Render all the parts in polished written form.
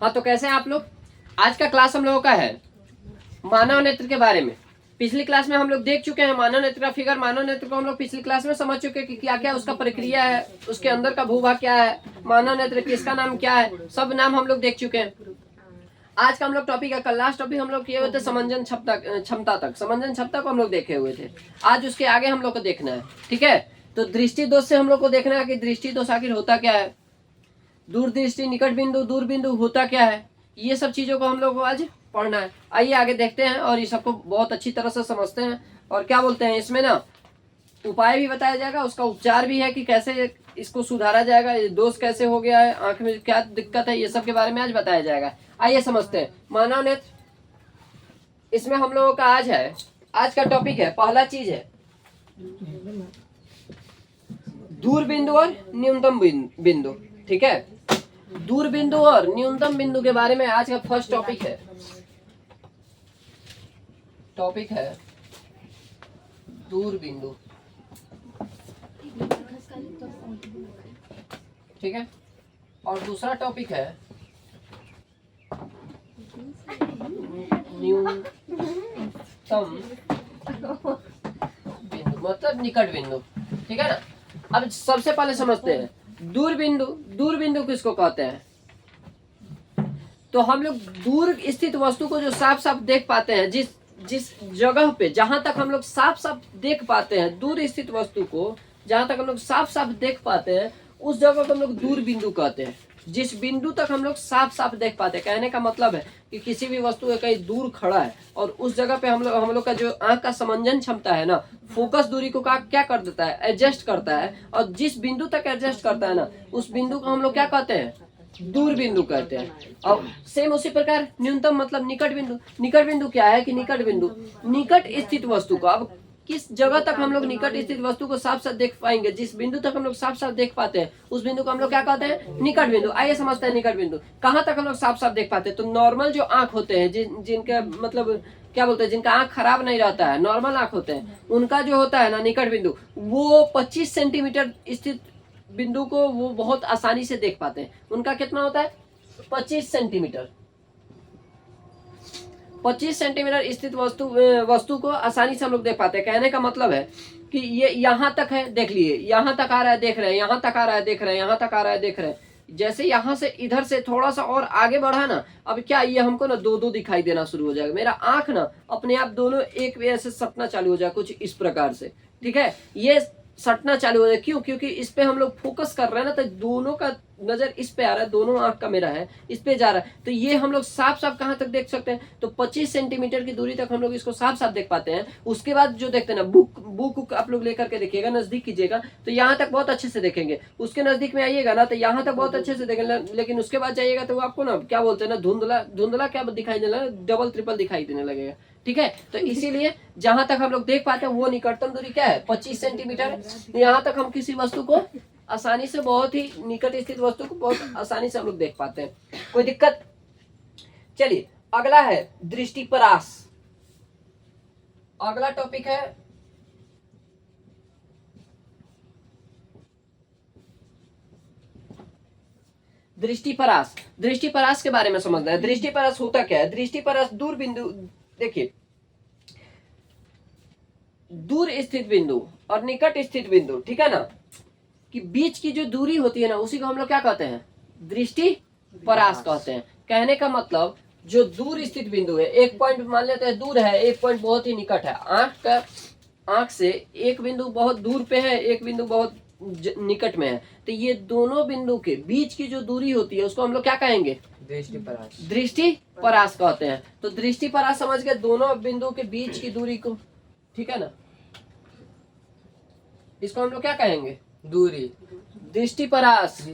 हाँ, तो कैसे हैं आप लोग? आज का क्लास हम लोगों का है मानव नेत्र के बारे में। पिछली क्लास में हम लोग देख चुके हैं मानव नेत्र का फिगर। मानव नेत्र को हम लोग पिछली क्लास में समझ चुके हैं कि क्या क्या उसका प्रक्रिया है, उसके अंदर का भूभाग क्या है, मानव नेत्र किसका नाम क्या है, सब नाम हम लोग देख चुके हैं। आज का हम लोग टॉपिक है, कल लास्ट टॉपिक हम लोग किए हुए थे समंजन क्षमता तक। समंजन क्षमता को हम लोग देखे हुए थे। आज उसके आगे हम लोग को देखना है, ठीक है। तो दृष्टि दोष से हम लोग को देखना है कि दृष्टि दोष आखिर होता क्या है, दूरदृष्टि, निकट बिंदु, दूर बिंदु होता क्या है, ये सब चीजों को हम लोग को आज पढ़ना है। आइए आगे देखते हैं और ये सबको बहुत अच्छी तरह से समझते हैं। और क्या बोलते हैं, इसमें ना उपाय भी बताया जाएगा, उसका उपचार भी है कि कैसे इसको सुधारा जाएगा, ये दोष कैसे हो गया है, आंख में क्या दिक्कत है, ये सब के बारे में आज बताया जाएगा। आइए समझते हैं मानव नेत्र। इसमें हम लोगों का आज का टॉपिक है, पहला चीज है दूर बिंदु और न्यूनतम बिंदु, ठीक है। दूर बिंदु और न्यूनतम बिंदु के बारे में आज का फर्स्ट टॉपिक है। दूर बिंदु, ठीक है। और दूसरा टॉपिक है न्यूनतम बिंदु, मतलब निकट बिंदु, ठीक है ना। अब सबसे पहले समझते हैं दूर बिंदु। दूर बिंदु किसको कहते हैं? तो हम लोग दूर स्थित वस्तु को जो साफ साफ देख पाते हैं, जिस जगह पे जहां तक हम लोग साफ साफ देख पाते हैं, दूर स्थित वस्तु को जहां तक हम लोग साफ साफ देख पाते हैं, उस जगह को हम लोग दूर बिंदु कहते हैं। जिस बिंदु तक हम लोग साफ साफ देख पाते हैं, कहने का मतलब है कि किसी भी वस्तु कहीं दूर खड़ा है और उस जगह पे हम लोग का जो आंख का समंजन क्षमता है ना, फोकस दूरी को क्या कर देता है, एडजस्ट करता है। और जिस बिंदु तक एडजस्ट करता है ना, उस बिंदु को हम लोग क्या कहते हैं, दूर बिंदु कहते हैं। अब सेम उसी प्रकार न्यूनतम मतलब निकट बिंदु। निकट बिंदु क्या है कि निकट बिंदु निकट स्थित वस्तु को, अब किस जगह तक हम लोग निकट स्थित वस्तु को साफ साफ देख पाएंगे, जिस बिंदु तक हम लोग साफ साफ देख पाते हैं, उस बिंदु को हम लोग क्या कहते हैं, निकट बिंदु। आइए समझते हैं निकट बिंदु कहाँ तक हम लोग साफ साफ देख पाते हैं। तो नॉर्मल जो आंख होते हैं, जिनके मतलब क्या बोलते हैं, जिनका आंख खराब नहीं रहता है, नॉर्मल आंख होते हैं, उनका जो होता है ना निकट बिंदु, वो 25 सेंटीमीटर स्थित बिंदु को वो बहुत आसानी से देख पाते हैं। उनका कितना होता है, 25 सेंटीमीटर। 25 सेंटीमीटर स्थित वस्तु को आसानी से हम लोग देख पाते हैं। कहने का मतलब है कि ये यहाँ तक है, देख लिए, यहाँ तक आ रहा है देख रहे हैं, यहाँ तक आ रहा है देख रहे हैं, यहाँ तक आ रहा है देख रहे हैं। जैसे यहाँ से इधर से थोड़ा सा और आगे बढ़ा ना, अब क्या ये हमको ना दो दो दिखाई देना शुरू हो जाएगा। मेरा आंख ना अपने आप दोनों एक ऐसे सटना चालू हो जाएगा, कुछ इस प्रकार से, ठीक है। ये सटना चालू हो जाए, क्यों? क्योंकि इस पे हम लोग फोकस कर रहे हैं ना, तो दोनों का नजर इस पे आ रहा है, दोनों आंख का मेरा है इस पे जा रहा है। तो ये हम लोग साफ साफ कहाँ तक देख सकते हैं, तो 25 सेंटीमीटर की दूरी तक हम लोग इसको साफ साफ देख पाते हैं। उसके बाद जो देखते हैं ना, बुक आप लोग लेकर के देखिएगा, नजदीक कीजिएगा तो यहाँ तक बहुत अच्छे से देखेंगे। उसके नजदीक में आइएगा ना तो यहाँ तक बहुत अच्छे से देखेंगे, लेकिन उसके बाद जाइएगा तो आपको ना क्या बोलते हैं ना, धुंधला धुंधला क्या दिखाई देने लगा, डबल ट्रिपल दिखाई देने लगेगा, ठीक है। तो इसीलिए जहां तक हम लोग देख पाते हैं वो निकटतम दूरी क्या है, 25 सेंटीमीटर। यहाँ तक हम किसी वस्तु को आसानी से, बहुत ही निकट स्थित वस्तु को बहुत आसानी से हम लोग देख पाते हैं, कोई दिक्कत। चलिए अगला है दृष्टिपरास। अगला टॉपिक है दृष्टिपरास। दृष्टिपरास के बारे में समझना है। दृष्टिपरास होता क्या है? दृष्टिपरास दूर बिंदु, देखिए दूर स्थित बिंदु और निकट स्थित बिंदु, ठीक है ना, कि बीच की जो दूरी होती है ना, उसी को हम लोग क्या कहते हैं, दृष्टिपरास कहते हैं। कहने का मतलब जो दूर स्थित बिंदु है, एक पॉइंट मान लेते हैं दूर है, एक पॉइंट बहुत ही निकट है, आंख से एक बिंदु बहुत दूर पे है, एक बिंदु बहुत निकट में है, तो ये दोनों बिंदु के बीच की जो दूरी होती है उसको हम लोग क्या कहेंगे, दृष्टिपरास कहते हैं। तो दृष्टिपरास समझ गए, दोनों बिंदु के बीच की दूरी को, ठीक है ना, इसको हम लोग क्या कहेंगे, दूरी, दृष्टिपरास।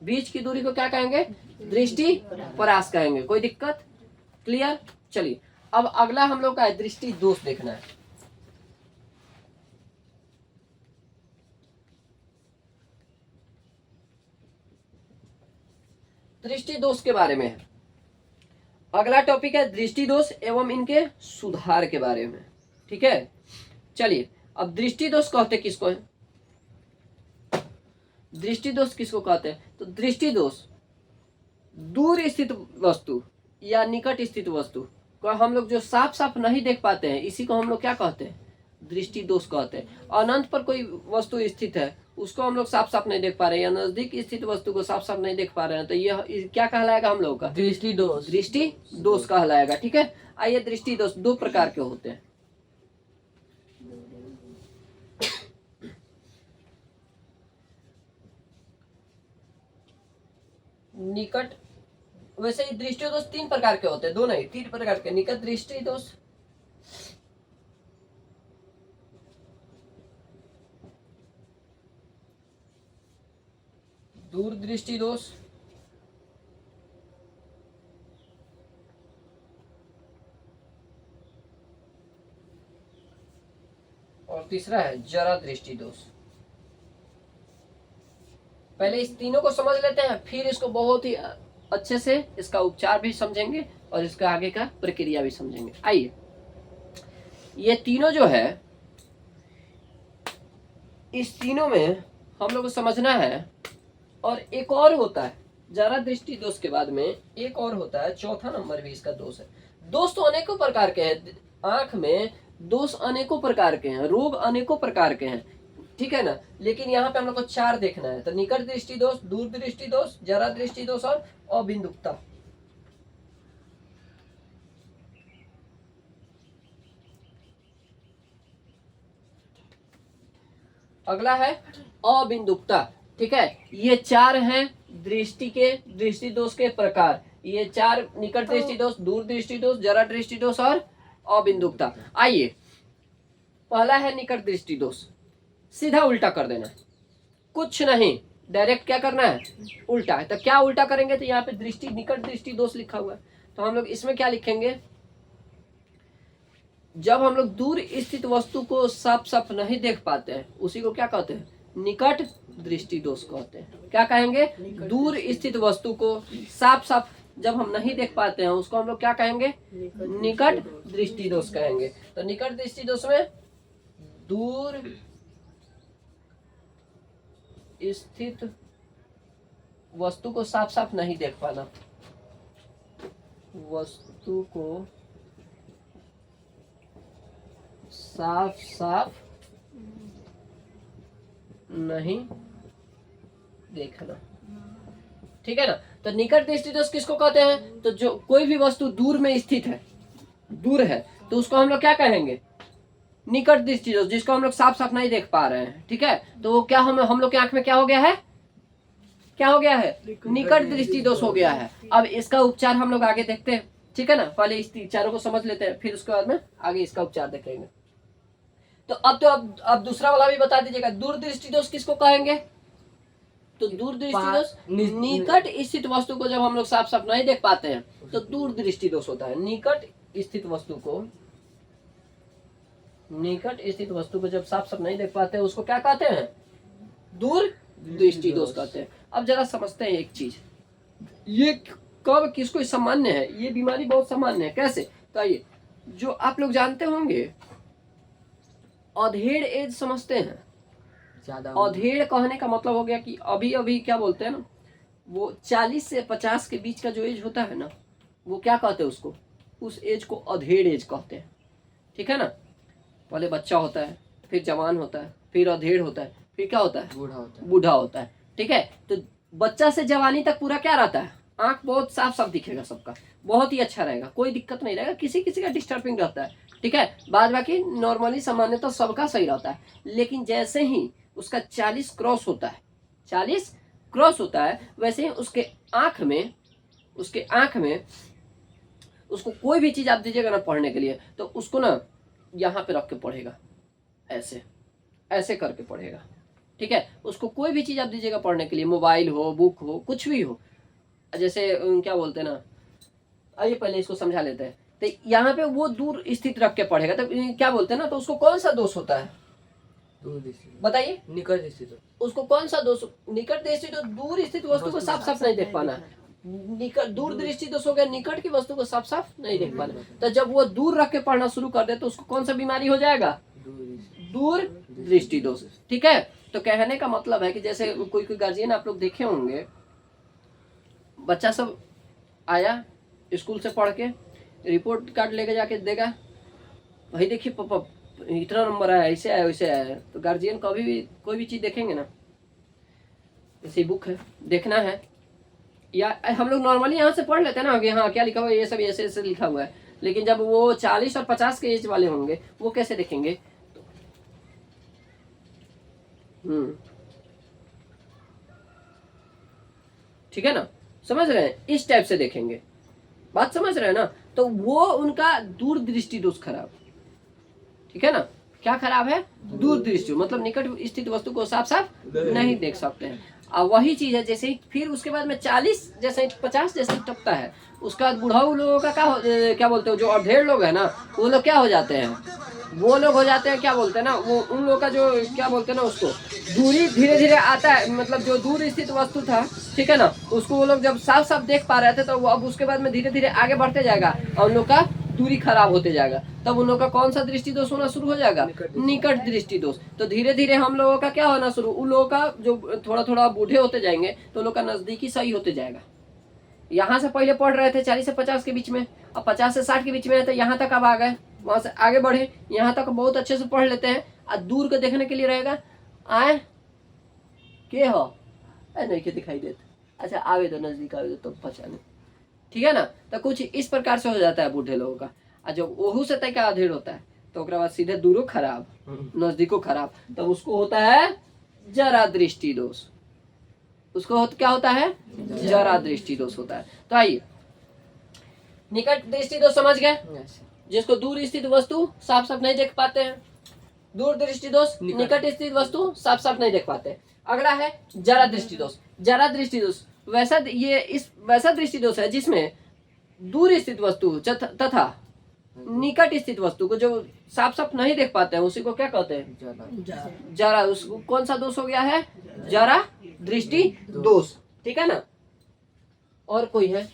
बीच की दूरी को क्या कहेंगे, दृष्टिपरास कहेंगे, कोई दिक्कत, क्लियर। चलिए अब अगला हम लोग का है दृष्टि दोष देखना है। दृष्टि दोष के बारे में है अगला टॉपिक है, दृष्टि दोष एवं इनके सुधार के बारे में, ठीक है। चलिए अब दृष्टि दोष कहते किसको है, दृष्टि दोष किसको कहते हैं, तो दृष्टि दोष दूर स्थित वस्तु या निकट स्थित वस्तु को हम लोग जो साफ साफ नहीं देख पाते हैं, इसी को हम लोग क्या कहते हैं? दृष्टि दोष कहते हैं। अनंत पर कोई वस्तु स्थित है, उसको हम लोग साफ साफ नहीं देख पा रहे हैं, या नजदीक स्थित वस्तु को साफ साफ नहीं देख पा रहे हैं, तो यह क्या कहलाएगा हम लोग का? दृष्टि दोष। दृष्टि दोष कहलाएगा। ठीक है, आइए दृष्टि दोष दो प्रकार के होते हैं। निकट, वैसे ही दृष्टि दोष तीन प्रकार के होते हैं, दो नहीं तीन प्रकार के। निकट दृष्टि दोष, दूर दृष्टि दोष, और तीसरा है जरा दृष्टि दोष। पहले इस तीनों को समझ लेते हैं, फिर इसको बहुत ही अच्छे से इसका उपचार भी समझेंगे और इसका आगे का प्रक्रिया भी समझेंगे। आइए, ये तीनों जो है, इस तीनों में हम लोग को समझना है। और एक और होता है जरा दृष्टि दोष के बाद में एक और होता है, चौथा नंबर भी इसका दोष है। दोष तो अनेकों प्रकार के हैं, आंख में दोष अनेकों प्रकार के हैं, रोग अनेकों प्रकार के हैं, ठीक है ना। लेकिन यहाँ पे हम लोग को चार देखना है, तो निकट दृष्टि दोष, दूर दृष्टि दोष, जरा दृष्टि दोष और अबिंदुकता। अगला है अबिंदुकता। ठीक है, ये चार हैं दृष्टि के, दृष्टि दोष के प्रकार। ये चार, निकट दृष्टि दोष, दूर दृष्टि दोष, जरा दृष्टि दोष और अबिंदुकता। आइए, पहला है निकट दृष्टि दोष। सीधा उल्टा कर देना है, कुछ नहीं, डायरेक्ट क्या करना है? उल्टा है। तो क्या उल्टा करेंगे? तो यहाँ पे दृष्टि, निकट दृष्टि दोष लिखा हुआ है, तो हम लोग इसमें क्या लिखेंगे? जब हम लोग दूर स्थित वस्तु को साफ साफ नहीं देख पाते हैं, उसी को क्या कहते हैं? निकट दृष्टि दोष कहते हैं। क्या कहेंगे? दूर स्थित वस्तु को साफ साफ जब हम नहीं देख पाते हैं, उसको हम लोग क्या कहेंगे? निकट दृष्टि दोष कहेंगे। तो निकट दृष्टि दोष में दूर स्थित वस्तु को साफ साफ नहीं देख पाना, वस्तु को साफ साफ नहीं देखना, ठीक है ना। तो निकट दृष्टि दोष किसको कहते हैं? तो जो कोई भी वस्तु दूर में स्थित है, दूर है, तो उसको हम लोग क्या कहेंगे? निकट दृष्टि दोष, जिसको हम लोग साफ साफ नहीं देख पा रहे हैं। ठीक है, तो वो क्या हम लोग की आंख में क्या हो गया है? क्या हो गया है? निकट दृष्टि दोष हो गया है। अब इसका उपचार हम लोग आगे देखते हैं, ठीक है ना। पहले इस चारों को समझ लेते हैं, फिर उसके बाद में आगे इसका उपचार देखेंगे। तो अब दूसरा वाला भी बता दीजिएगा, दूर दृष्टि दोष किसको कहेंगे? तो दूर दृष्टि दोष, निकट स्थित वस्तु को जब हम लोग साफ साफ नहीं देख पाते हैं, तो दूर दृष्टि दोष होता है। निकट स्थित वस्तु को, निकट स्थित वस्तु को जब साफ साफ नहीं देख पाते हैं, उसको क्या कहते हैं? दूर दृष्टि दोष कहते हैं। अब जरा समझते हैं एक चीज, ये कब किसको सामान्य है? ये बीमारी बहुत सामान्य है। कैसे? तो आइए, जो आप लोग जानते होंगे, अधेड़ एज समझते हैं? ज्यादा अधेड़ कहने का मतलब हो गया कि अभी अभी क्या बोलते हैं ना, वो 40 से 50 के बीच का जो एज होता है ना, वो क्या कहते हैं उसको? उस एज को अधेड़ एज कहते हैं। ठीक है ना। पहले बच्चा होता है, फिर जवान होता है, फिर अधेड़ होता है, फिर क्या होता है? बूढ़ा होता है। बूढ़ा होता है। ठीक है, तो बच्चा से जवानी तक पूरा क्या रहता है? आंख बहुत साफ साफ दिखेगा सबका, बहुत ही अच्छा रहेगा, कोई दिक्कत नहीं रहेगा, किसी किसी का डिस्टर्बिंग रहता है। ठीक है, बाद बाकी नॉर्मली सामान्यतः सबका सही रहता है। लेकिन जैसे ही उसका 40 क्रॉस होता है, 40 क्रॉस होता है, वैसे ही उसके आंख में उसको कोई भी चीज आप दीजिएगा ना पढ़ने के लिए, तो उसको ना यहाँ पे रख के पढ़ेगा, ऐसे ऐसे करके पढ़ेगा। ठीक है, उसको कोई भी चीज आप दीजिएगा पढ़ने के लिए, मोबाइल हो, बुक हो, कुछ भी हो, जैसे क्या बोलते हैं ना, आइए पहले इसको समझा लेते हैं। तो यहाँ पे वो दूर स्थित रख के पढ़ेगा, तो क्या बोलते हैं ना, तो उसको कौन सा दोष होता है? बताइए। निकट दृष्टि दोष। उसको कौन सा दोष? निकट दृष्टि दोष, दूर स्थित वस्तु को साफ साफ नहीं देख पाना। निकट, दूर दृष्टि दोष हो गया निकट की वस्तु को साफ साफ नहीं देख पाना। तो जब वो दूर रख के पढ़ना शुरू कर दे, तो उसको कौन सा बीमारी हो जाएगा? दूर दृष्टि दोष। ठीक है, तो कहने का मतलब है कि जैसे कोई गार्जियन आप लोग देखे होंगे, बच्चा सब आया स्कूल से पढ़ के, रिपोर्ट कार्ड लेके जाके देगा, भाई देखिए पापा इतना नंबर आया, ऐसे आया वैसे आया। तो गार्जियन कभी भी कोई भी चीज़ देखेंगे ना, जैसे बुक है देखना है, या हम लोग नॉर्मली यहाँ से पढ़ लेते हैं ना कि हाँ क्या लिखा हुआ है, ये सब ऐसे ऐसे लिखा हुआ है, लेकिन जब वो 40 और 50 के एज वाले होंगे वो कैसे देखेंगे? ठीक है ना, समझ रहे हैं? इस टाइप से देखेंगे, बात समझ रहे हैं ना? तो वो उनका दूरदृष्टि दोष खराब, ठीक है ना? क्या खराब है? दूरदृष्टि, मतलब निकट स्थित वस्तु को साफ साफ नहीं देख सकते हैं। अब वही चीज है, जैसे ही फिर उसके बाद में 40 जैसे 50 जैसे टपता है, उसका बाद बुढ़ाऊ लोगों का क्या बोलते हो, जो अधेड़ लोग है ना, वो लोग क्या हो जाते हैं, वो लोग हो जाते हैं क्या बोलते हैं ना, वो उन लोग का जो क्या बोलते हैं ना, उसको दूरी धीरे धीरे आता है, मतलब जो दूर स्थित वस्तु था, ठीक है ना, उसको वो लोग जब साफ साफ देख पा रहे थे, तो वो अब उसके बाद में धीरे धीरे आगे बढ़ते जाएगा और उन लोग का दूरी खराब होते जाएगा। तब उन लोग का कौन सा दृष्टि दोष होना शुरू हो जाएगा? निकट दृष्टि दोष। तो धीरे धीरे हम लोगों का क्या होना शुरू, उन लोगों का जो थोड़ा थोड़ा बूढ़े होते जाएंगे तो उन लोग का नजदीकी सही होते जाएगा। यहाँ से पहले पढ़ रहे थे 40 से 50 के बीच में, अब 50 से 60 के बीच में है, तो यहाँ तक अब आ गए, वहां से आगे बढ़े, यहाँ तक बहुत अच्छे से पढ़ लेते हैं। और दूर को देखने के लिए रहेगा, आए के हो नहीं के दिखाई देते, अच्छा आवे तो नजदीक आवे तो पहचाने, ठीक है ना? तो कुछ इस प्रकार से हो जाता है बूढ़े लोगों का। और जब ओहू से तय का अधेड़ होता है तो उसके बाद सीधे दूरो खराब, नजदीको खराब, तब उसको होता है जरा दृष्टि दोष। उसको क्या होता है? जरा दृष्टि दोष होता है। तो आइए, निकट दृष्टि दोष समझ गए, जिसको दूर स्थित वस्तु साफ साफ नहीं देख पाते हैं, दूर दृष्टि दोष, निकट स्थित वस्तु साफ साफ नहीं देख पाते। अगला है जरा दृष्टि दोष। जरा दृष्टि दोष वैसा दृष्टि दोष है जिसमें दूर स्थित वस्तु तथा निकट स्थित वस्तु को जो साफ साफ नहीं देख पाते हैं, उसी को क्या कहते हैं? जरा। उसको कौन सा दोष हो गया है? जरा दृष्टि दोष, ठीक है ना? और कोई है?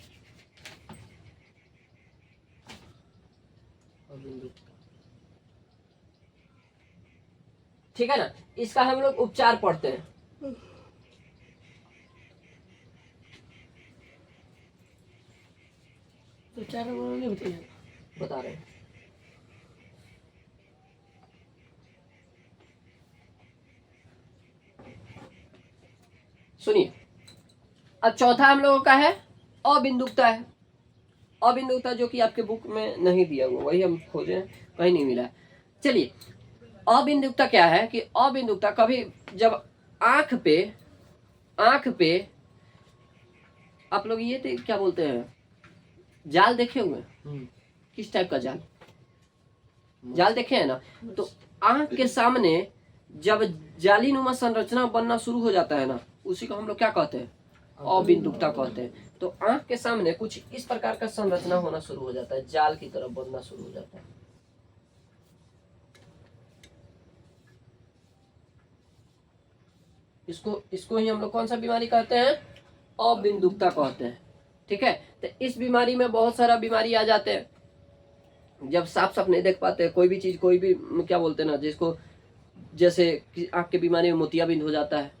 ठीक है ना, इसका हम लोग उपचार पढ़ते हैं। उपचार नहीं बता रहे हैं। सुनिए, अब चौथा हम लोगों का है अबिंदुकता है। अबिंदुकता जो कि आपके बुक में नहीं दिया हुआ, वही हम खोजे, कहीं नहीं मिला। चलिए, अबिंदुकता क्या है कि अबिंदुकता कभी जब आंख पे आप लोग ये क्या बोलते हैं, जाल देखे हुए? किस टाइप का जाल देखे हैं ना? तो आंख के सामने जब जालीनुमा संरचना बनना शुरू हो जाता है ना, उसी को हम लोग क्या कहते हैं? अबिंदुकता कहते हैं। तो आंख के सामने कुछ इस प्रकार का संरचना होना शुरू हो जाता है, जाल की तरफ बनना शुरू हो जाता है। इसको ही हम लोग कौन सा बीमारी कहते हैं? अबिंदुकता कहते हैं, ठीक है? तो इस बीमारी में बहुत सारा बीमारी आ जाते हैं, जब साफ साफ नहीं देख पाते कोई भी चीज, कोई भी क्या बोलते हैं ना, जिसको जैसे आंख की बीमारी में मोतियाबिंद हो जाता है,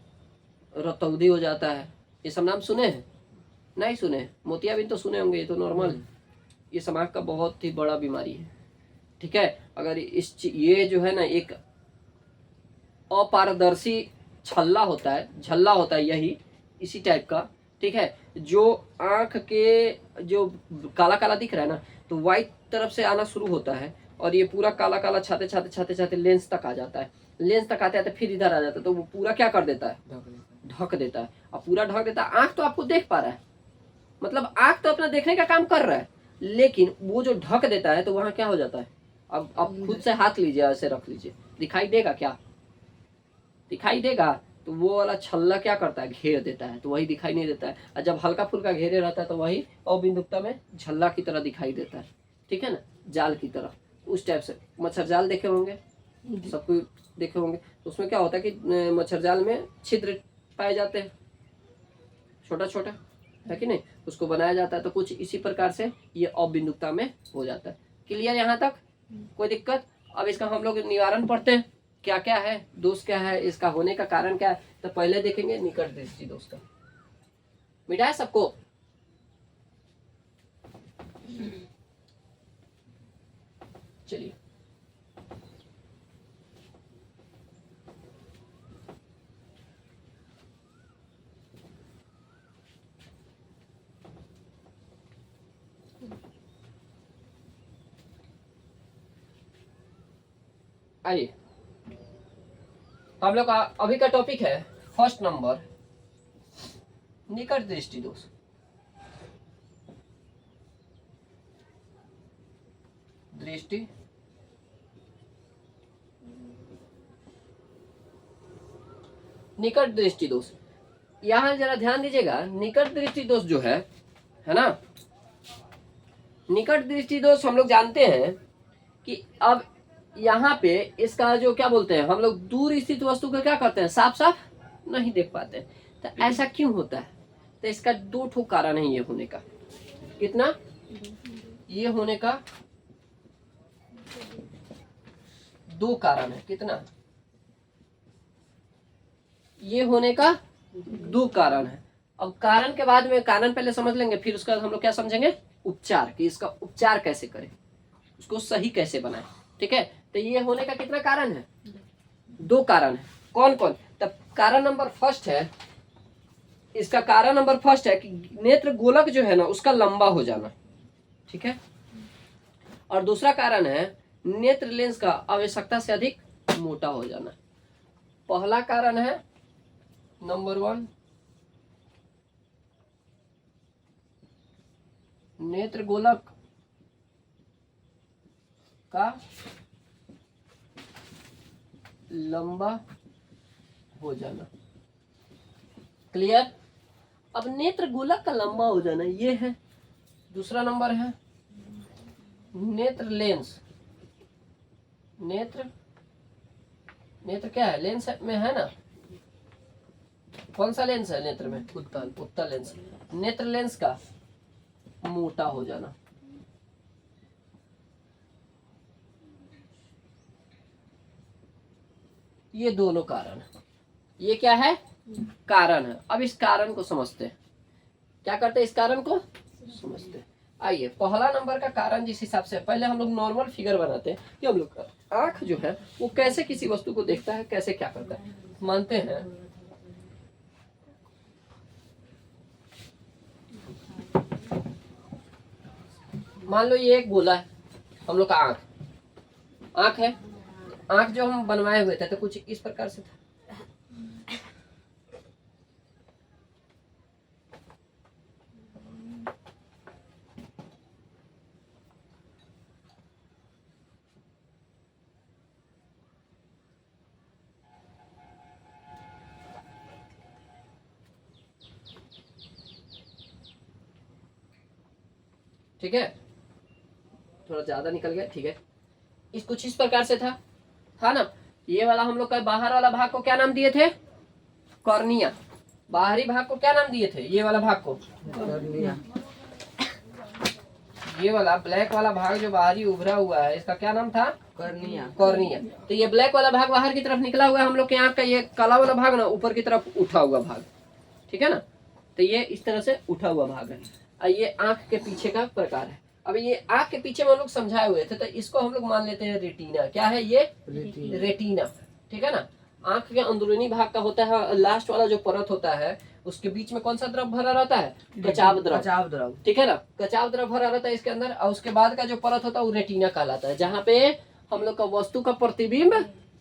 रतौंधी हो जाता है, ये सब नाम सुने हैं? नहीं सुने? मोतियाबिंद तो सुने होंगे, ये तो नॉर्मल, ये सब आंख का बहुत ही बड़ा बीमारी है, ठीक है? अगर ये जो है ना, एक अपारदर्शी झल्ला होता है यही इसी टाइप का, ठीक है? जो आंख के जो काला काला दिख रहा है ना, तो वाइट तरफ से आना शुरू होता है और ये पूरा काला काला छाते लेंस तक आ जाता है। लेंस तक आते आते फिर इधर आ जाता है, तो वो पूरा क्या कर देता है? ढक देता है। अब पूरा ढक देता है, आंख तो आपको देख पा रहा है, मतलब आंख तो अपना देखने का काम कर रहा है, लेकिन वो जो ढक देता है तो वहां क्या हो जाता है? अब आप खुद से हाथ लीजिए, ऐसे रख लीजिए, दिखाई देगा क्या? दिखाई देगा? तो वो वाला छल्ला क्या करता है? घेर देता है, तो वही दिखाई नहीं देता है। और जब हल्का फुल्का घेरे रहता है तो वही अबिंदुकता में झल्ला की तरह दिखाई देता है, ठीक है ना, जाल की तरह। उस टाइप से मच्छर जाल देखे होंगे, सबको देखे होंगे। तो उसमें क्या होता है कि मच्छर जाल में छिद्र पाए जाते हैं, छोटा छोटा, है कि नहीं? उसको बनाया जाता है। तो कुछ इसी प्रकार से ये अबिंदुकता में हो जाता है। क्लियर यहाँ तक? कोई दिक्कत? अब इसका हम लोग निवारण पढ़ते हैं, क्या क्या है, दोष क्या है, इसका होने का कारण क्या है। तो पहले देखेंगे निकट दृष्टि दोष का। मिटा है सबको? चलिए आइए, हम लोग का अभी का टॉपिक है फर्स्ट नंबर, निकट दृष्टि दोष। दृष्टि निकट दृष्टि दोष, यहां जरा ध्यान दीजिएगा। निकट दृष्टि दोष जो है ना, निकट दृष्टि दोष हम लोग जानते हैं कि अब यहाँ पे इसका जो क्या बोलते हैं, हम लोग दूर स्थित वस्तु को क्या करते हैं, साफ साफ नहीं देख पाते हैं। तो ऐसा क्यों होता है? तो इसका दो ठो कारण है ये होने का। कितना? ये होने का दो कारण है। कितना? ये होने का दो कारण है। अब कारण के बाद में, कारण पहले समझ लेंगे, फिर उसका हम लोग क्या समझेंगे, उपचार, कि इसका उपचार कैसे करें, उसको सही कैसे बनाए। ठीक है, तो ये होने का कितना कारण है? दो कारण है। कौन कौन? तब कारण नंबर फर्स्ट है, इसका कारण नंबर फर्स्ट है कि नेत्र गोलक जो है ना उसका लंबा हो जाना। ठीक है, और दूसरा कारण है नेत्र लेंस का आवश्यकता से अधिक मोटा हो जाना। पहला कारण है नंबर वन, नेत्र गोलक का लंबा हो जाना। क्लियर? अब नेत्र गोलक का लंबा हो जाना ये है। दूसरा नंबर है नेत्र लेंस। नेत्र क्या है? लेंस में है ना, कौन सा लेंस है नेत्र में? उत्तल लेंस। नेत्र लेंस का मोटा हो जाना। ये दोनों कारण है। ये क्या है? कारण है। अब इस कारण को समझते हैं, क्या करते हैं, इस कारण को समझते हैं। आइए, पहला नंबर का कारण जिस हिसाब से, पहले हम लोग नॉर्मल फिगर बनाते हैं कि हम लोग का आंख जो है वो कैसे किसी वस्तु को देखता है, कैसे क्या करता है। मानते हैं मान लो ये एक गोला है, हम लोग का आंख है। आंख जो हम बनवाए हुए थे तो कुछ इस प्रकार से था। ठीक है, थोड़ा ज्यादा निकल गया। ठीक है, इस कुछ इस प्रकार से था ना। ये वाला हम लोग का बाहर वाला भाग को क्या नाम दिए थे? कॉर्निया। बाहरी भाग को क्या नाम दिए थे? ये वाला भाग को कॉर्निया। ये वाला ब्लैक वाला भाग जो बाहरी उभरा हुआ है इसका क्या नाम था? कॉर्निया। तो ये ब्लैक वाला भाग बाहर की तरफ निकला हुआ है हम लोग के आंख का। ये काला वाला भाग ना ऊपर की तरफ उठा हुआ भाग। ठीक है ना, तो ये इस तरह से उठा हुआ भाग है। और ये आंख के पीछे का प्रकार है। अब ये आंख के पीछे में हम लोग समझाए हुए थे, तो इसको हम लोग मान लेते हैं रेटिना। क्या है ये? रेटिना। ठीक है ना, आंख के अंदरूनी भाग का होता है। लास्ट वाला जो परत होता है उसके बीच में कौन सा द्रव भरा रहता है? कचाव द्रव। ठीक है ना, कचाव द्रव भरा रहता है इसके अंदर। और उसके बाद का जो परत होता है वो रेटिना कहलाता है, जहाँ पे हम लोग का वस्तु का प्रतिबिंब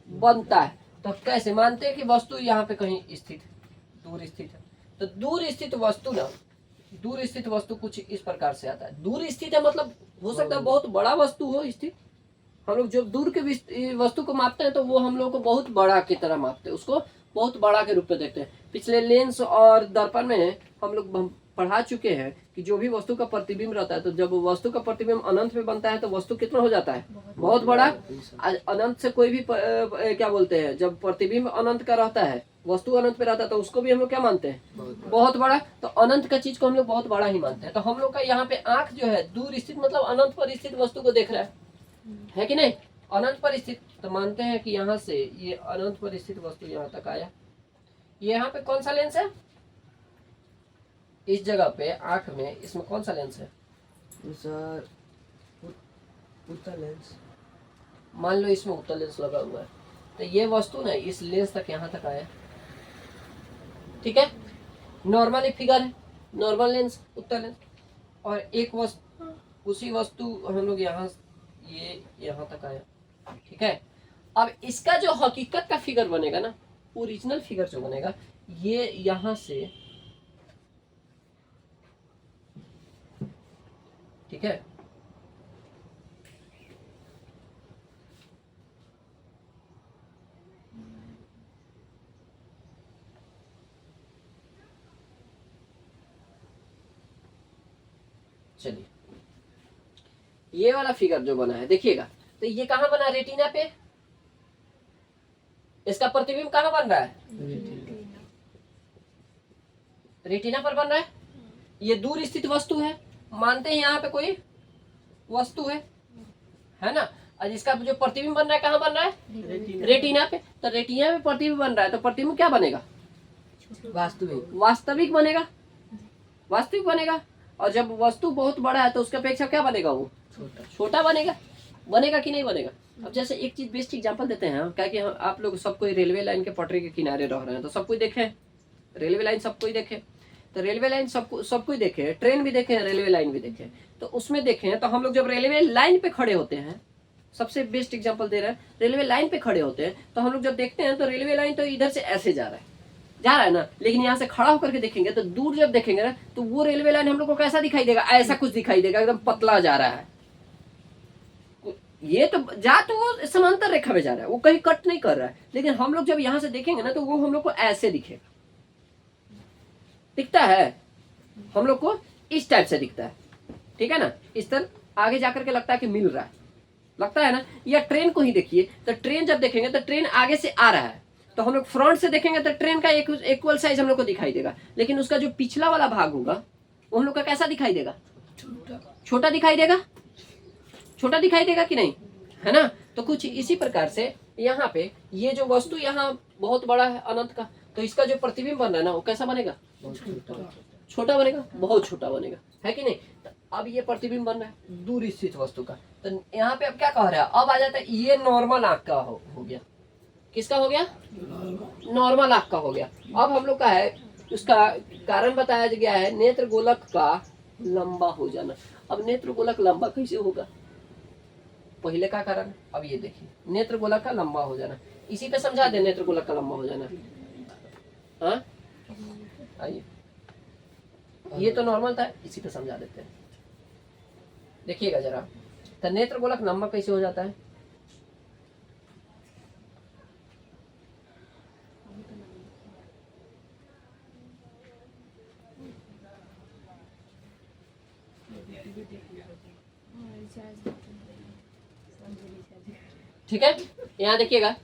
बनता है। तो कैसे मानते हैं कि वस्तु यहाँ पे कहीं स्थित, दूर स्थित है? तो दूर स्थित वस्तु ना, दूर स्थित वस्तु कुछ इस प्रकार से आता है। दूर स्थित है मतलब हो सकता है बहुत बड़ा वस्तु हो स्थित। हम लोग जो दूर के वस्तु को मापते हैं तो वो हम लोग को बहुत बड़ा की तरह मापते हैं, उसको बहुत बड़ा के रूप में देखते हैं। पिछले लेंस और दर्पण में हम लोग पढ़ा चुके हैं कि जो भी वस्तु का प्रतिबिंब रहता है, तो जब वस्तु का प्रतिबिंब अनंत में बनता है तो वस्तु कितना हो जाता है? बहुत बड़ा। अनंत से कोई भी क्या बोलते हैं, जब प्रतिबिंब अनंत का रहता है, वस्तु अनंत पे रहता है, तो उसको भी हम लोग क्या मानते हैं? बहुत बड़ा। तो अनंत का चीज को हम लोग बहुत बड़ा ही मानते हैं। तो हम लोग का यहाँ पे आंख जो है दूर स्थित मतलब अनंत पर स्थित वस्तु को देख रहा है कि नहीं? अनंत पर स्थित। तो मानते हैं कि यहाँ से ये अनंत पर स्थित वस्तु यहाँ तक आया। ये यहाँ पे कौन सा लेंस है? इस जगह पे आंख में इसमें कौन सा लेंस है? सर उत्तल लेंस। मान लो इसमें उत्तल लेंस लगा हुआ है, तो ये वस्तु ना इस लेंस तक यहाँ तक आया, ठीक है, नॉर्मल एक फिगर है, नॉर्मल लेंस उत्तल लेंस, और एक वस्तु उसी वस्तु हम लोग यहाँ ये यहाँ तक आया, ठीक है। अब इसका जो हकीकत का फिगर बनेगा ना, ओरिजिनल फिगर जो बनेगा, ये यहाँ से, ठीक है, चलिए ये वाला फिगर जो बना है देखिएगा, तो ये कहाँ बना, रेटिना पे, इसका प्रतिबिंब कहाँ बन रहा है, रेटिना पर बन रहा है। ये दूर स्थित वस्तु है, मानते हैं यहाँ पे कोई वस्तु है ना, और इसका जो प्रतिबिंब बन रहा है कहाँ बन रहा है, रेटिना पे। तो रेटिना में प्रतिबिंब बन रहा है, तो प्रतिबिंब क्या बनेगा, वास्तविक बनेगा, वास्तविक बनेगा। और जब वस्तु बहुत बड़ा है तो उसके अपेक्षा क्या बनेगा, वो छोटा बनेगा, बनेगा कि नहीं बनेगा। अब जैसे एक चीज बेस्ट एग्जांपल देते हैं, क्या कि आप लोग सब कोई रेलवे लाइन के पटरी के किनारे रह रहे हैं, तो सब कोई देखे रेलवे लाइन, सब कोई देखे, तो रेलवे लाइन सब कोई देखे, ट्रेन भी देखे, रेलवे लाइन भी देखे। तो उसमें देखे तो हम लोग जब रेलवे लाइन पे खड़े होते हैं, सबसे बेस्ट एग्जाम्पल दे रहे हैं, रेलवे लाइन पे खड़े होते हैं, तो हम लोग जब देखते हैं तो रेलवे लाइन तो इधर से ऐसे जा रहा है ना, लेकिन यहाँ से खड़ा होकर के देखेंगे तो दूर जब देखेंगे ना, तो वो रेलवे लाइन हम लोग को कैसा दिखाई देगा, ऐसा कुछ दिखाई देगा, एकदम पतला जा रहा है। ये तो वो समांतर रेखा में जा रहा है, वो कहीं कट नहीं कर रहा है, लेकिन हम लोग जब यहाँ से देखेंगे ना, तो वो हम लोग को ऐसे दिखता है, हम लोग को इस टाइप से दिखता है, ठीक है ना। इस तरह आगे जाकर के लगता है कि मिल रहा है, लगता है ना। या ट्रेन को ही देखिए, तो ट्रेन जब देखेंगे तो ट्रेन आगे से आ रहा है, तो हम लोग फ्रंट से देखेंगे तो ट्रेन का इक्वल साइज हम लोग को दिखाई देगा, लेकिन उसका जो पिछला वाला भाग होगा वो हम लोग का कैसा दिखाई देगा, छोटा दिखाई देगा, छोटा दिखाई देगा कि नहीं, है ना। तो कुछ इसी प्रकार से यहाँ पे ये जो वस्तु यहाँ बहुत बड़ा है अनंत का, तो इसका जो प्रतिबिंब बन रहा है ना, वो कैसा बनेगा, छोटा बनेगा, बहुत छोटा बनेगा, है कि नहीं। तो अब ये प्रतिबिंब बन रहा है दूर स्थित वस्तु का, तो यहाँ पे अब क्या कह रहा है, अब आ जाता है ये नॉर्मल आंख का हो गया, किसका हो गया, नॉर्मल आंख का हो गया। अब हम लोग का है, उसका कारण बताया गया है नेत्र गोलक का लंबा हो जाना। अब नेत्र गोलक लंबा कैसे होगा, पहले का कारण, अब ये देखिए नेत्र गोलक का लंबा हो जाना, इसी पे समझा दे नेत्र गोलक का लंबा हो जाना। हाँ आइए, ये तो नॉर्मल था, इसी पे समझा देते हैं, देखिएगा जरा। तो नेत्र गोलक लंबा कैसे हो जाता है, ठीक है, यहाँ देखिएगा,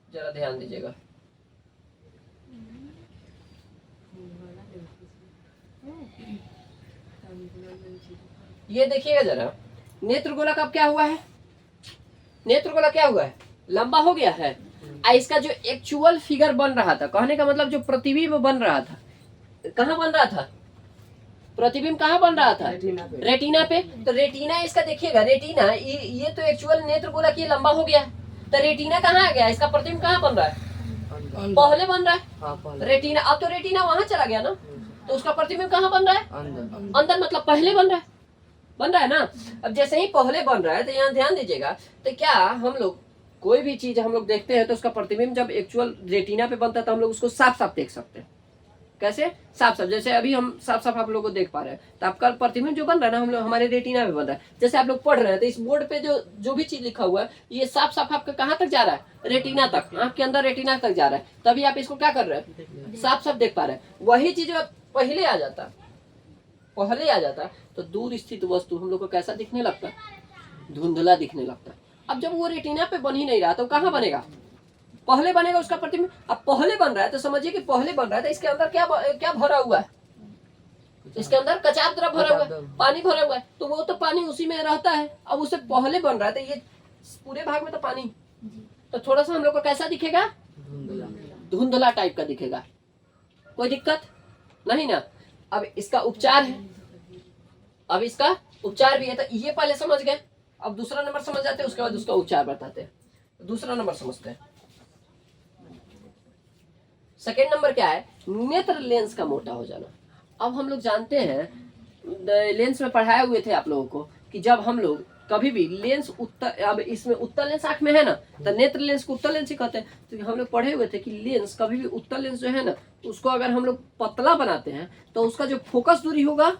जरा ध्यान दीजिएगा, ये देखिएगा जरा, नेत्र गोलक अब क्या हुआ है, नेत्र गोलक क्या हुआ है, लंबा हो गया है। इसका जो एक्चुअल फिगर बन रहा था, कहने का मतलब जो प्रतिबिंब बन रहा था, कहाँ बन रहा था, प्रतिबिंब कहाँ बन रहा था, रेटिना पे। तो रेटिना इसका देखिएगा, रेटिना ये तो एक्चुअल नेत्र गोलक ये लंबा हो गया, तो रेटिना कहाँ आ गया, इसका प्रतिबिंब कहाँ बन रहा है, पहले बन रहा है रेटिना। अब तो रेटिना वहां चला गया ना, तो उसका प्रतिबिंब कहाँ बन रहा है, अंदर, मतलब पहले बन रहा है ना। अब जैसे ही पहले बन रहा है, तो यहाँ ध्यान दीजिएगा, तो क्या हम लोग कोई भी चीज हम लोग देखते हैं तो उसका प्रतिबिंब जब एक्चुअल रेटिना पे बनता है तो हम लोग उसको साफ साफ देख सकते हैं। कैसे, साफ साफ, जैसे अभी हम साफ साफ आप लोगों को देख पा रहे हैं, तो आपका प्रतिबिंब जो बन रहा है ना, हम लोग हमारे रेटिना में बन रहा है। जैसे आप लोग पढ़ रहे हैं तो इस बोर्ड पे जो भी चीज लिखा हुआ है, ये साफ साफ आपका कहाँ तक जा रहा है, रेटिना तक, आंख के अंदर रेटिना तक जा रहा है, तभी आप इसको क्या कर रहे हैं, साफ साफ देख पा रहे हैं। वही चीज पहले आ जाता तो दूर स्थित वस्तु हम लोग को कैसा दिखने लगता, धुंधला दिखने लगता। अब जब वो रेटिना पे बन ही नहीं रहा तो कहाँ बनेगा, पहले बनेगा उसका प्रतिबिंब। अब पहले बन रहा है तो समझिए कि पहले बन रहा है तो इसके अंदर क्या भरा हुआ है, इसके अंदर कचाप द्रव भरा हुआ है, पानी भरा हुआ है, तो वो तो पानी उसी में रहता है। अब उसे पहले बन रहा है तो ये पूरे भाग में तो पानी, तो थोड़ा सा हम लोग को कैसा दिखेगा, धुंधला टाइप का दिखेगा, कोई दिक्कत नहीं ना। अब इसका उपचार है, अब इसका उपचार भी है, तो ये पहले समझ गए। अब दूसरा नंबर समझ जाते हैं, उसके बाद उसका उपचार बताते हैं। दूसरा नंबर समझते हैं। सेकेंड नंबर क्या है? नेत्र लेंस का मोटा हो जाना। अब हम लोग जानते हैं, लेंस में पढ़ाए हुए थे आप लोगों को कि जब हम लोग कभी भी लेंस उत्तर, अब इसमें उत्तर लेंस आंख में है ना, तो नेत्र लेंस को उत्तर लेंस ही कहते हैं। तो हम लोग पढ़े हुए थे कि लेंस कभी भी उत्तर लेंस जो है ना, उसको अगर हम लोग पतला बनाते हैं तो उसका जो फोकस दूरी होगा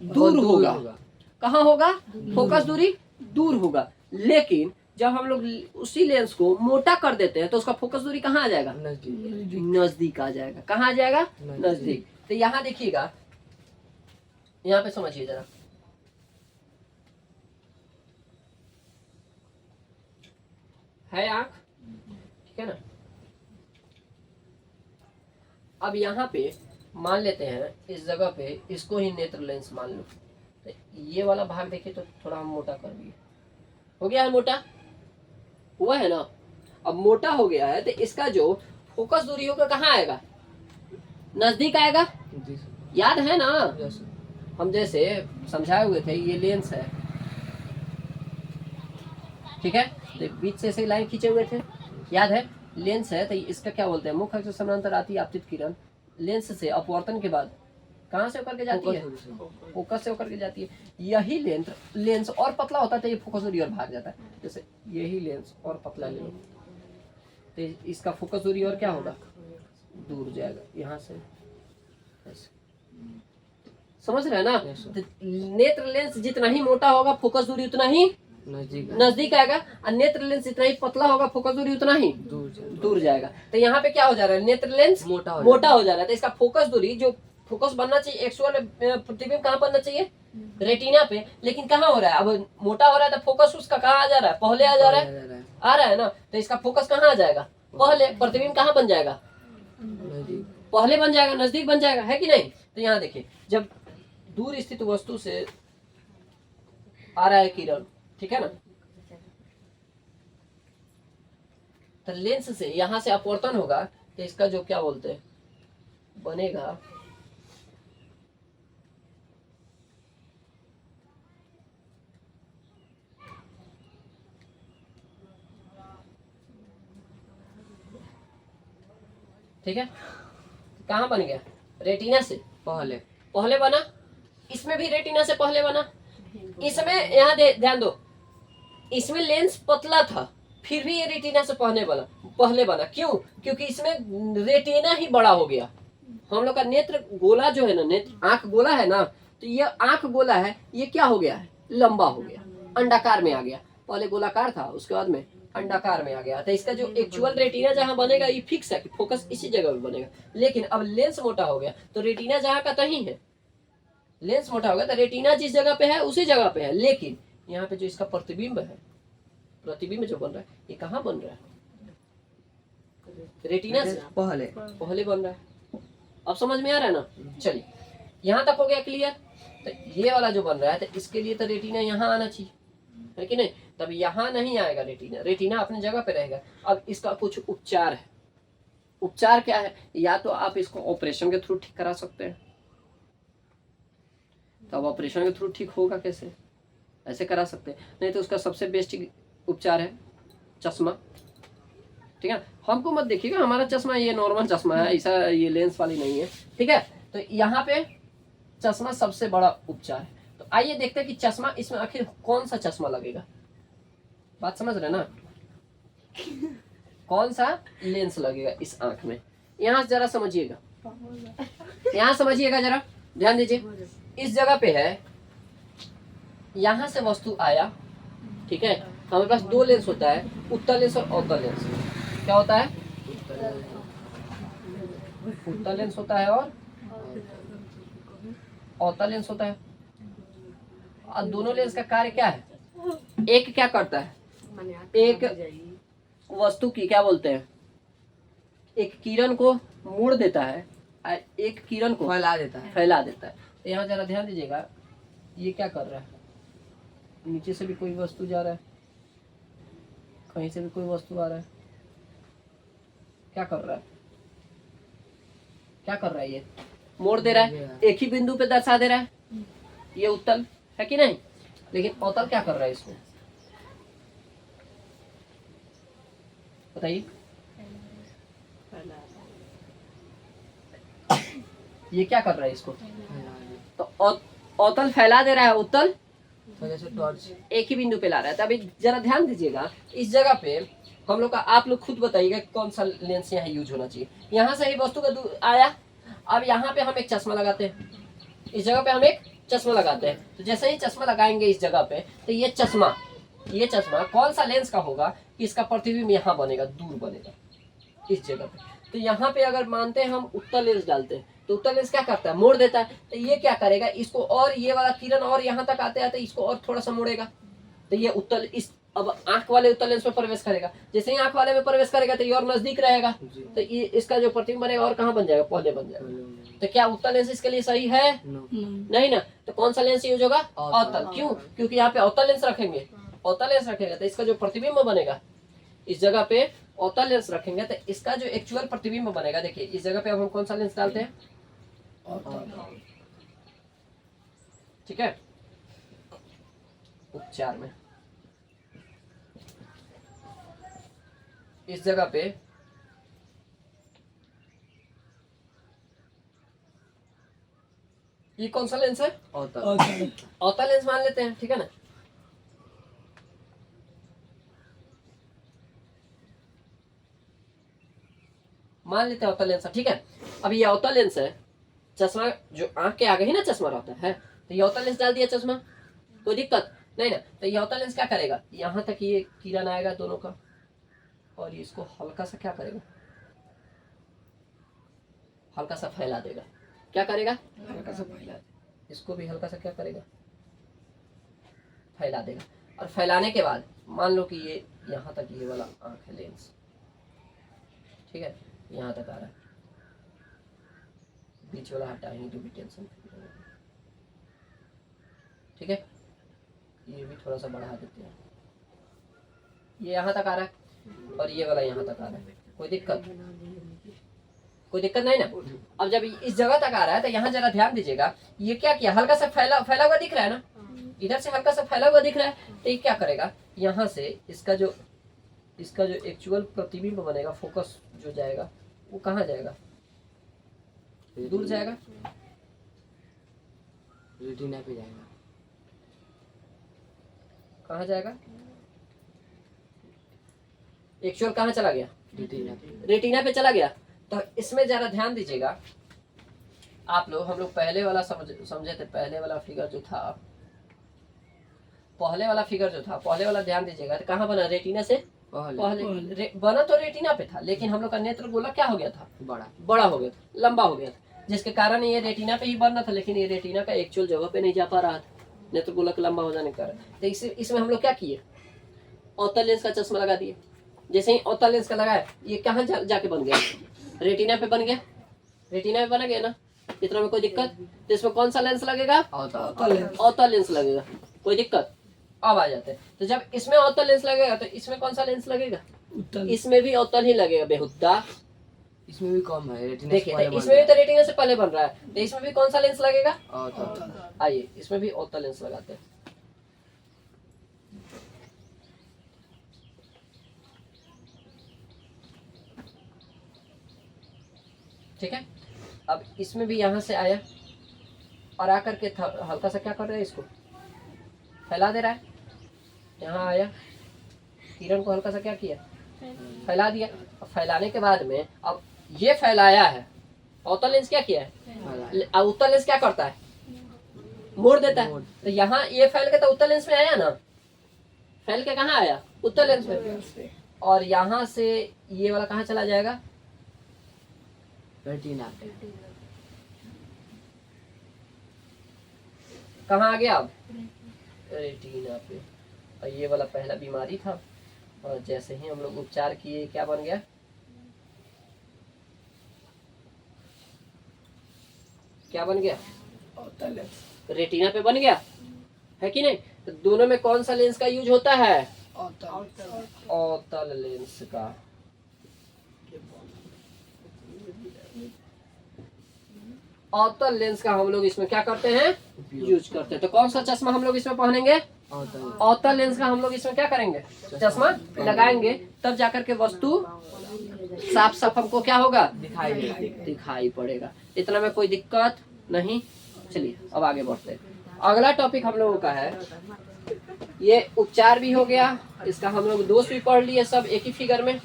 दूर होगा। कहाँ होगा? फोकस दूरी दूर होगा। लेकिन जब हम लोग उसी लेंस को मोटा कर देते हैं तो उसका फोकस दूरी कहाँ आ जाएगा? नजदीक आ जाएगा। कहाँ आ जाएगा? नजदीक। तो यहाँ देखिएगा, यहाँ पे समझिए जरा, है आंख, ठीक है ना। अब यहाँ पे मान लेते हैं इस जगह पे इसको ही नेत्र लेंस मान लो। तो ये वाला भाग देखिए तो थोड़ा हम मोटा कर दिए, हो गया है मोटा, हुआ है ना। अब मोटा हो गया है तो इसका जो फोकस दूरी होगा कहाँ आएगा? नजदीक आएगा। याद है ना, हम जैसे समझाए हुए थे, ये लेंस है, ठीक है, तो बीच से ऐसे लाइन खींचे हुए थे, याद है। लेंस है तो इसका क्या बोलते हैं? मुख्य अक्ष से समानांतर आती है आपतित किरण, लेंस से अपवर्तन के बाद कहाँ से होकर के जाती है? फोकस से होकर के जाती है। यही लेंस और पतला होता है तो ये फोकस दूरी और भाग जाता है। जैसे यही लेंस और पतला ले लो तो इसका फोकस दूरी और क्या होगा? दूर जाएगा यहाँ से ऐसे। समझ रहे हैं ना? तो नेत्र लेंस जितना ही मोटा होगा फोकस दूरी उतना ही नजदीक आएगा, और नेत्र लेंस जितना ही पतला होगा फोकस दूरी उतना ही दूर जाएगा। तो यहाँ पे क्या हो जा रहा है? नेत्र लेंस मोटा हो जा रहा है। तो इसका फोकस दूरी, जो फोकस बनना चाहिए एक्चुअल प्रतिबिंब कहाँ बनना चाहिए? रेटिना पे। लेकिन कहाँ हो रहा है? अब मोटा हो रहा है तो फोकस उसका कहाँ आ जा रहा है? पहले आ जा रहा है, आ रहा है ना। तो इसका फोकस कहाँ आ जाएगा? पहले। प्रतिबिंब कहाँ बन जाएगा? पहले बन जाएगा, नजदीक बन जाएगा, है कि नहीं? तो यहाँ देखिए, जब दूर स्थित वस्तु से आ रहा है किरण, ठीक है ना, तो लेंस से यहां से अपवर्तन होगा तो इसका जो क्या बोलते हैं बनेगा, ठीक है। कहाँ बन गया? रेटिना से पहले बना। इसमें भी रेटिना से पहले बना। इसमें यहाँ ध्यान दो, इसमें लेंस पतला था फिर भी ये रेटिना से पहले बना। क्यों? क्योंकि इसमें रेटिना ही बड़ा हो गया। हम लोग का नेत्र गोला जो है ना, नेत्र आंख गोला है ना, तो ये आंख गोला है, ये क्या हो गया है? लंबा हो गया, अंडाकार में आ गया। पहले गोलाकार था, उसके बाद में अंडाकार में आ गया। तो इसका जो एक्चुअल रेटिना जहाँ बनेगा ये फिक्स है कि फोकस इसी जगह पे बनेगा। लेकिन अब लेंस मोटा हो गया तो रेटिना जहाँ का तहीं है। लेंस मोटा हो गया तो रेटिना जिस जगह पे है उसी जगह पे है। लेकिन यहाँ पे जो इसका प्रतिबिंब है, प्रतिबिंब जो बन रहा है, ये कहाँ बन रहा है? रेटिना से पहले बन रहा है। अब समझ में आ रहा है ना? चलिए, यहाँ तक हो गया क्लियर। तो ये वाला जो बन रहा है तो इसके लिए तो रेटिना यहाँ आना चाहिए, है कि नहीं? तब यहाँ नहीं आएगा रेटिना, रेटिना अपनी जगह पे रहेगा। अब इसका कुछ उपचार है। उपचार क्या है? या तो आप इसको ऑपरेशन के थ्रू ठीक करा सकते हैं। तो अब ऑपरेशन के थ्रू ठीक होगा कैसे? ऐसे करा सकते हैं। नहीं तो उसका सबसे बेस्ट उपचार है चश्मा, ठीक है। हमको मत देखिएगा, हमारा चश्मा ये नॉर्मल चश्मा है, ऐसा ये लेंस वाली नहीं है, ठीक है। तो यहाँ पे चश्मा सबसे बड़ा उपचार है। तो आइए देखते हैं कि चश्मा, इसमें आखिर कौन सा चश्मा लगेगा। बात समझ रहे ना? कौन सा लेंस लगेगा इस आंख में? यहाँ जरा समझिएगा, यहाँ समझिएगा जरा, ध्यान दीजिए। इस जगह पे है, यहाँ से वस्तु आया, ठीक है। हमारे पास दो लेंस होता है, उत्तल लेंस और अवतल लेंस। क्या होता है? उत्तल लेंस होता है और अवतल लेंस होता है। और दोनों लेंस का कार्य क्या है? एक क्या करता है? एक वस्तु की क्या बोलते हैं, एक किरण को मोड़ देता है, एक किरण को फैला देता है। तो यहाँ जरा ध्यान दीजिएगा, ये क्या कर रहा है? नीचे से भी कोई वस्तु जा रहा है, कहीं से भी कोई वस्तु आ रहा है। क्या कर रहा है? क्या कर रहा है? ये मोड़ दे रहा है, एक ही बिंदु पे दर्शा दे रहा है, ये उत्तल है कि नहीं, लेकिन अवतल क्या कर रहा है इसको बताइए। ये क्या कर रहा है इसको, तो अवतल फैला दे रहा है, उत्तल जैसे टॉर्च एक ही बिंदु पे ला रहा है। तो अभी जरा ध्यान दीजिएगा, इस जगह पे हम लोग का, आप लोग खुद बताइएगा कौन सा लेंस यहाँ यूज होना चाहिए। यहाँ से ही वस्तु का आया, अब यहाँ पे हम एक चश्मा लगाते हैं, इस जगह पे हम एक चश्मा लगाते हैं। तो जैसे ही चश्मा लगाएंगे इस जगह पे, तो ये चश्मा कौन सा लेंस का होगा कि इसका प्रतिबिंब यहाँ बनेगा, दूर बनेगा इस जगह पे। तो यहाँ पे अगर मानते हैं हम उत्तल लेंस डालते हैं, तो उत्तल लेंस क्या करता है, मोड़ देता है। तो ये क्या करेगा, इसको और ये वाला किरण और यहाँ तक आते आते इसको और थोड़ा सा मोड़ेगा। तो ये उत्तल इस अब आंख वाले उत्तल लेंस में प्रवेश करेगा। जैसे ही आंख वाले में प्रवेश करेगा तो ये और नजदीक रहेगा, तो ये इसका जो प्रतिबिंब बनेगा और कहाँ बन जाएगा, पहले बन जाएगा। तो क्या उत्तल लेंस इसके लिए सही है, नहीं ना। तो कौन सा लेंस यूज होगा, अवतल। क्यों, क्योंकि यहाँ पे अवतल लेंस रखेंगे, अवतल लेंस रखेगा तो इसका जो प्रतिबिंब बनेगा, इस जगह पे अवतल लेंस रखेंगे तो इसका जो एक्चुअल प्रतिबिंब बनेगा, देखिए इस जगह पे अब हम कौन सा लेंस डालते हैं, ठीक है। उपचार में इस जगह पे ये कौन सा लेंस है, अवतल लेंस मान लेते हैं, ठीक है ना। मान लेते हैं अवतल लेंस है, ठीक है। अब ये अवतल लेंस है, चश्मा जो आंख के आगे ही ना चश्मा रहता है, तो ये अवतल लेंस डाल दिया चश्मा, कोई दिक्कत नहीं ना। तो ये अवतल लेंस क्या करेगा, यहाँ तक ये किरण आएगा दोनों का, और ये इसको हल्का सा क्या करेगा, हल्का सा फैला देगा। क्या करेगा, हल्का सा फैला देगा। इसको भी हल्का सा क्या करेगा, फैला देगा। और फैलाने के बाद मान लो कि ये यहाँ तक ये वाला आंख है लेंस, ठीक है, यहाँ तक आ रहा है, बीच वाला हटाएंगे जो भी टेंशन, ठीक है। ये भी थोड़ा सा बढ़ा देते हैं, ये यहाँ तक आ रहा है और ये वाला यहाँ तक आ रहा है, कोई दिक्कत नहीं ना। अब जब इस जगह तक आ रहा है तो यहाँ जरा ध्यान दीजिएगा, ये क्या किया, हल्का सा फैला हुआ दिख रहा है ना, इधर से हल्का सा फैला हुआ दिख रहा है। तो ये क्या करेगा, यहाँ से इसका जो एक्चुअल प्रतिबिंब बनेगा, फोकस जो जाएगा वो कहाँ जाएगा, दूर जाएगा, रेटिना पे जाएगा। कहाँ जाएगा, एक्चुअल कहाँ चला गया, रेटिना पे चला गया। तो इसमें जरा ध्यान दीजिएगा आप लोग, हम लोग पहले वाला समझे थे, पहले वाला फिगर जो था, पहले वाला ध्यान दीजिएगा, तो कहाँ बना, रेटिना से पहले बना तो रेटिना पे था, लेकिन हम लोग का नेत्र गोलक क्या हो गया था, बड़ा हो गया था, लंबा हो गया था, जिसके कारण ये रेटिना पे ही बनना था, लेकिन ये रेटिना का एक्चुअल जगह पे नहीं जा पा रहा था, नेत्र गोलक लंबा हो जाने के कारण। तो इसमें हम लोग क्या किए, अवतल लेंस का चश्मा लगा दिए। जैसे ही अवतल लेंस का लगाया, ये कहाँ जाके बन गया, रेटिना पे बन गया, रेटिना पे बना गया ना, इतना में कोई दिक्कत। तो इसमें कौन सा लेंस लगेगा, अवतल लेंस लगेगा, कोई दिक्कत। अब आ जाते हैं, तो जब इसमें अवतल लेंस लगेगा तो इसमें कौन सा लेंस लगेगा, इसमें भी अवतल ही लगेगा, बेहुद्दा। इसमें भी कम है, रेटिना देखिए तो इसमें भी तो रेटिना से पहले बन रहा है, तो इसमें भी कौन सा लेंस लगेगा, आइए इसमें भी अवतल लेंस लगाते हैं। ठीक है, अब इसमें भी यहाँ से आया और आकर के हल्का सा क्या कर रहा है, इसको फैला दे रहा है। यहाँ आया, किरण को हल्का सा क्या किया, फैला दिया। अब फैलाने के बाद में अब ये फैलाया है, अवतल लेंस क्या किया है, अब उत्तल लेंस क्या करता है, मोड़ देता है। तो यहाँ ये फैल के तो उत्तल लेंस में आया ना, फैल के कहाँ आया, उत्तल लेंस में, और यहाँ से ये वाला कहाँ चला जाएगा, रेटिना कहाँ आ गया, अब रेटिना पे। और ये वाला पहला बीमारी था, और जैसे ही हम लोग उपचार किए क्या बन गया, क्या बन गया, रेटिना पे बन गया, है कि नहीं। तो दोनों में कौन सा लेंस का यूज होता है, अवतल लेंस का। अवतल लेंस का हम लोग इसमें क्या करते हैं, यूज करते हैं। तो कौन सा चश्मा हम लोग इसमें पहनेंगे, अवतल लेंस का हम लोग इसमें क्या करेंगे, चश्मा लगाएंगे, तब जाकर के वस्तु साफ साफ हमको क्या होगा, दिखाई पड़ेगा। इतना में कोई दिक्कत नहीं। चलिए अब आगे बढ़ते हैं। अगला टॉपिक हम लोगों का है, ये उपचार भी हो गया, इसका हम लोग दोष भी पढ़ लिए, सब एक ही फिगर में।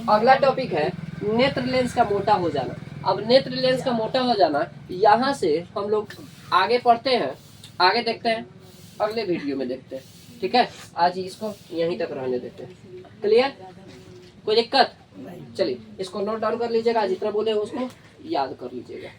अगला टॉपिक है नेत्र लेंस का मोटा हो जाना। अब नेत्र लेंस का मोटा हो जाना, यहाँ से हम लोग आगे पढ़ते हैं, आगे देखते हैं, अगले वीडियो में देखते हैं। ठीक है, आज इसको यहीं तक रहने देते हैं। क्लियर, कोई दिक्कत? चलिए इसको नोट डाउन कर लीजिएगा, जितना बोले उसको याद कर लीजिएगा।